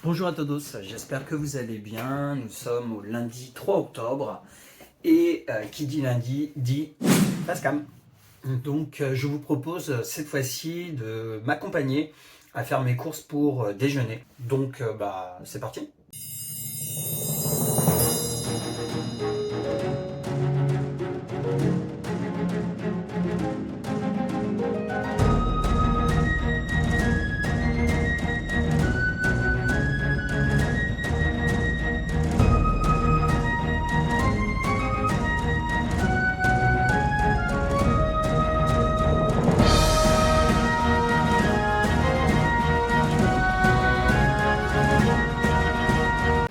Bonjour à todos, j'espère que vous allez bien. Nous sommes au lundi 3 octobre et qui dit lundi dit Facecam. Donc je vous propose cette fois-ci de m'accompagner à faire mes courses pour déjeuner. Donc c'est parti.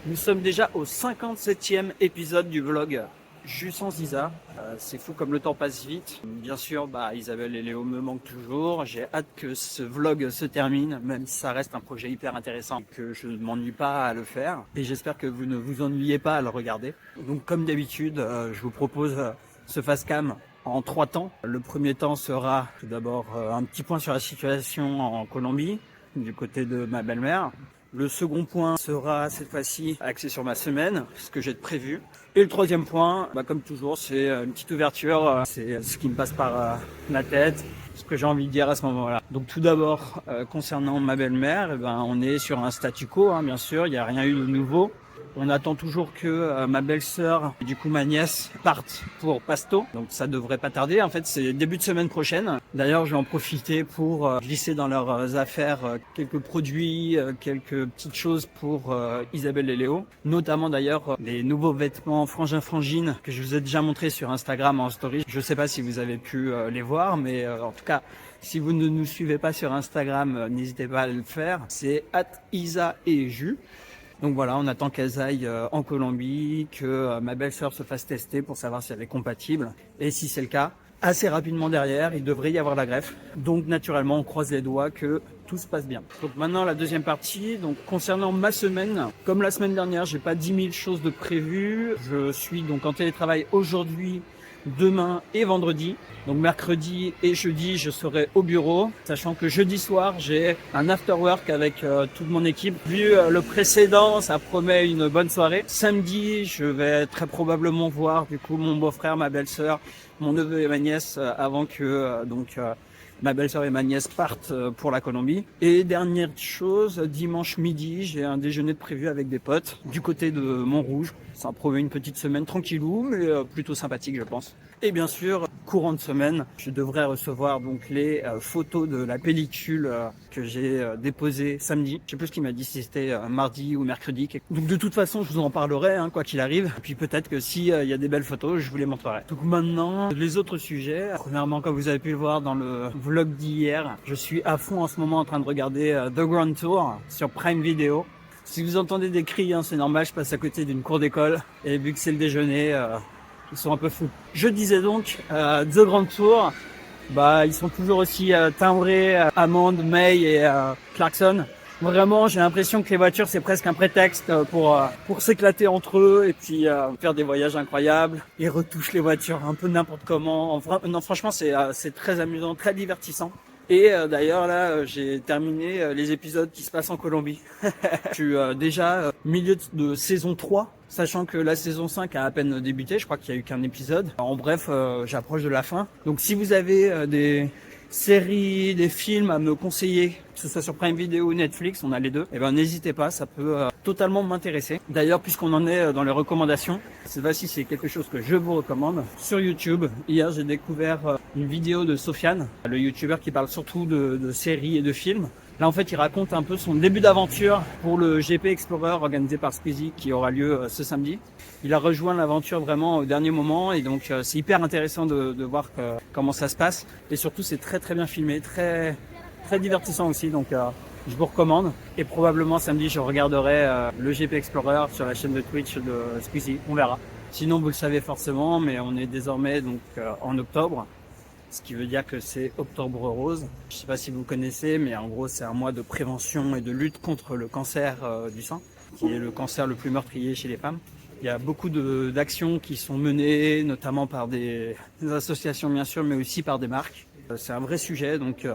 Nous sommes déjà au 57e épisode du vlog Jus sans Isa. C'est fou comme le temps passe vite. Bien sûr, Isabelle et Léo me manquent toujours. J'ai hâte que ce vlog se termine, même si ça reste un projet hyper intéressant, que je ne m'ennuie pas à le faire. Et j'espère que vous ne vous ennuyez pas à le regarder. Donc comme d'habitude, je vous propose ce facecam en 3 temps. Le premier temps sera tout d'abord un petit point sur la situation en Colombie, du côté de ma belle-mère. Le second point sera cette fois-ci axé sur ma semaine, ce que j'ai de prévu. Et le troisième point, comme toujours, c'est une petite ouverture, c'est ce qui me passe par la tête, ce que j'ai envie de dire à ce moment-là. Donc tout d'abord, concernant ma belle-mère, on est sur un statu quo, bien sûr, il n'y a rien eu de nouveau. On attend toujours que ma belle-sœur et du coup ma nièce partent pour Pasto. Donc ça devrait pas tarder. En fait, c'est début de semaine prochaine. D'ailleurs, je vais en profiter pour glisser dans leurs affaires quelques produits, quelques petites choses pour Isabelle et Léo. Notamment d'ailleurs les nouveaux vêtements frangin-frangine que je vous ai déjà montré sur Instagram en story. Je sais pas si vous avez pu les voir, mais en tout cas, si vous ne nous suivez pas sur Instagram, n'hésitez pas à le faire. C'est @isa-et-jus. Donc voilà, on attend qu'elles aillent en Colombie, que ma belle-sœur se fasse tester pour savoir si elle est compatible. Et si c'est le cas, assez rapidement derrière, il devrait y avoir la greffe. Donc naturellement, on croise les doigts que tout se passe bien. Donc maintenant, la deuxième partie. Donc concernant ma semaine, comme la semaine dernière, j'ai pas 10 000 choses de prévues. Je suis donc en télétravail aujourd'hui, demain et vendredi. Donc mercredi et jeudi, je serai au bureau, sachant que jeudi soir, j'ai un after work avec toute mon équipe. Vu le précédent, ça promet une bonne soirée. Samedi, je vais très probablement voir du coup mon beau-frère, ma belle-sœur, mon neveu et ma nièce avant que ma belle-sœur et ma nièce partent pour la Colombie. Et dernière chose, dimanche midi, j'ai un déjeuner de prévu avec des potes du côté de Montrouge. Ça promet une petite semaine tranquillou, mais plutôt sympathique, je pense. Et bien sûr, courant de semaine, je devrais recevoir donc les photos de la pellicule que j'ai déposée samedi. Je sais plus ce qu'il m'a dit, si c'était mardi ou mercredi. Donc de toute façon, je vous en parlerai, quoi qu'il arrive. Et puis peut-être que s'il y a des belles photos, je vous les montrerai. Donc maintenant, les autres sujets. Premièrement, comme vous avez pu le voir dans le vlog d'hier, je suis à fond en ce moment en train de regarder The Grand Tour sur Prime Video. Si vous entendez des cris, c'est normal, je passe à côté d'une cour d'école. Et vu que c'est le déjeuner, ils sont un peu fous. Je disais donc, The Grand Tour, ils sont toujours aussi timbrés, Amande, May et Clarkson. Vraiment, j'ai l'impression que les voitures, c'est presque un prétexte pour s'éclater entre eux et puis faire des voyages incroyables. Ils retouchent les voitures un peu n'importe comment. Non, franchement, c'est très amusant, très divertissant. Et d'ailleurs là, j'ai terminé les épisodes qui se passent en Colombie. Je suis déjà milieu de saison 3, sachant que la saison 5 a à peine débuté. Je crois qu'il n'y a eu qu'un épisode. En bref, j'approche de la fin. Donc si vous avez des séries, des films à me conseiller, que ce soit sur Prime Video ou Netflix, on a les deux, n'hésitez pas, ça peut totalement m'intéresser. D'ailleurs, puisqu'on en est dans les recommandations, cette fois-ci c'est quelque chose que je vous recommande. Sur YouTube, hier j'ai découvert une vidéo de Sofiane, le youtubeur qui parle surtout de séries et de films. Là en fait il raconte un peu son début d'aventure pour le GP Explorer organisé par Squeezie qui aura lieu ce samedi. Il a rejoint l'aventure vraiment au dernier moment et donc c'est hyper intéressant de voir comment ça se passe. Et surtout c'est très très bien filmé, très divertissant aussi, donc je vous recommande. Et probablement samedi je regarderai le GP Explorer sur la chaîne de Twitch de Squeezie, on verra. Sinon vous le savez forcément, mais on est désormais donc en octobre. Ce qui veut dire que c'est Octobre Rose. Je ne sais pas si vous connaissez, mais en gros c'est un mois de prévention et de lutte contre le cancer du sein, qui est le cancer le plus meurtrier chez les femmes. Il y a beaucoup d'actions qui sont menées, notamment par des associations bien sûr, mais aussi par des marques. C'est un vrai sujet, donc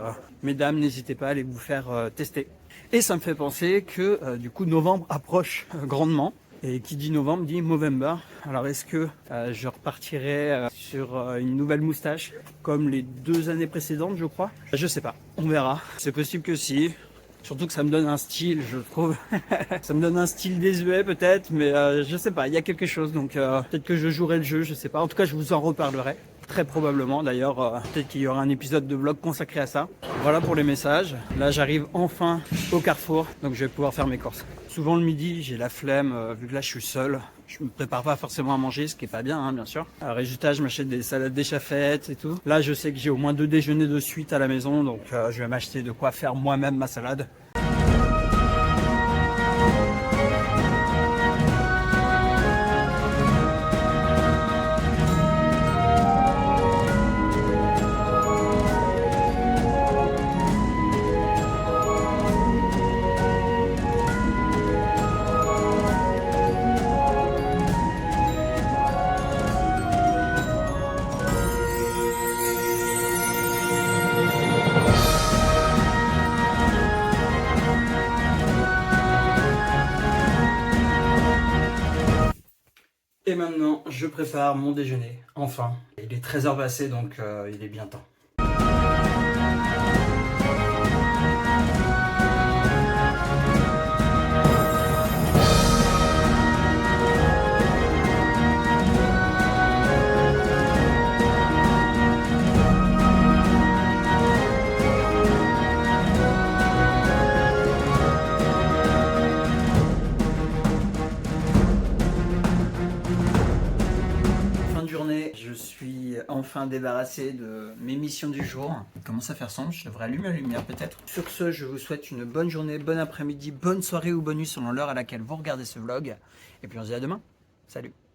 mesdames, n'hésitez pas à aller vous faire tester. Et ça me fait penser que du coup novembre approche grandement. Et qui dit novembre dit Movember. Alors est-ce que je repartirai sur une nouvelle moustache comme les 2 années précédentes, je crois? Je sais pas, on verra. C'est possible que si. Surtout que ça me donne un style, je trouve. Ça me donne un style désuet peut-être, mais je sais pas, il y a quelque chose. Donc peut-être que je jouerai le jeu, je sais pas. En tout cas, je vous en reparlerai. Très probablement d'ailleurs, peut-être qu'il y aura un épisode de vlog consacré à ça. Voilà pour les messages. Là, j'arrive enfin au Carrefour, donc je vais pouvoir faire mes courses. Souvent le midi, j'ai la flemme, vu que là je suis seul. Je me prépare pas forcément à manger, ce qui est pas bien, hein, bien sûr. Résultat, je m'achète des salades d'écha faites et tout. Là, je sais que j'ai au moins 2 déjeuners de suite à la maison, donc je vais m'acheter de quoi faire moi-même ma salade. Et maintenant, je prépare mon déjeuner, enfin. Il est 13h passé, donc il est bien temps. Je suis enfin débarrassé de mes missions du jour. Il commence à faire sombre, je devrais allumer la lumière peut-être. Sur ce, je vous souhaite une bonne journée, bon après-midi, bonne soirée ou bonne nuit selon l'heure à laquelle vous regardez ce vlog. Et puis on se dit à demain. Salut!